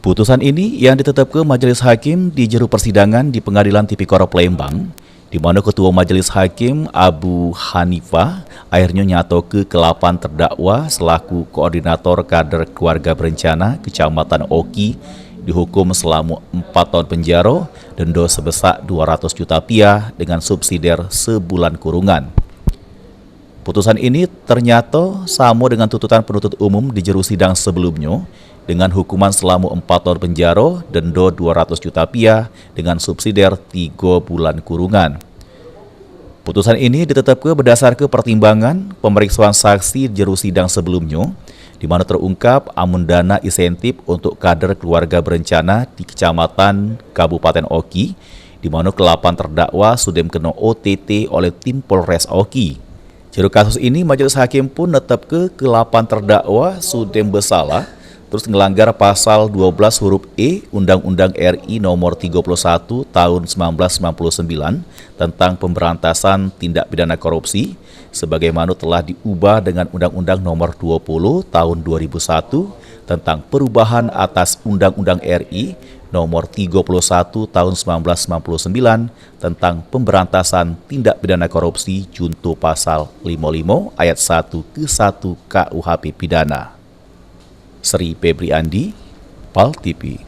Putusan ini yang ditetapkan Majelis Hakim di jero persidangan di Pengadilan Tipikor Palembang, di mana Ketua Majelis Hakim Abu Hanifah akhirnya nyato ke ke-8 terdakwa selaku Koordinator Kader Keluarga Berencana Kecamatan Oki dihukum selama 4 tahun penjara, denda sebesar 200 juta rupiah dengan subsidiar sebulan kurungan. Putusan ini ternyata sama dengan tuntutan penuntut umum di jero sidang sebelumnya dengan hukuman selama 4 tahun penjara, denda 200 juta rupiah dengan subsidiar 3 bulan kurungan. Putusan ini ditetapkan berdasarkan pertimbangan pemeriksaan saksi di jero sidang sebelumnya, di mana terungkap amun dana insentif untuk kader keluarga berencana di Kecamatan Kabupaten Oki, di mana ke-8 terdakwa sudah kena OTT oleh tim Polres Oki. Jero kasus ini, Majelis Hakim pun tetap ke-8 terdakwa sudah bersalah, terus ngelanggar pasal 12 huruf E Undang-Undang RI nomor 31 tahun 1999 tentang pemberantasan tindak pidana korupsi, sebagaimana telah diubah dengan Undang-Undang nomor 20 tahun 2001 tentang perubahan atas Undang-Undang RI nomor 31 tahun 1999 tentang pemberantasan tindak pidana korupsi junto pasal 55 ayat 1 ke 1 KUHP pidana. Sri Febri Andi, PAL TV.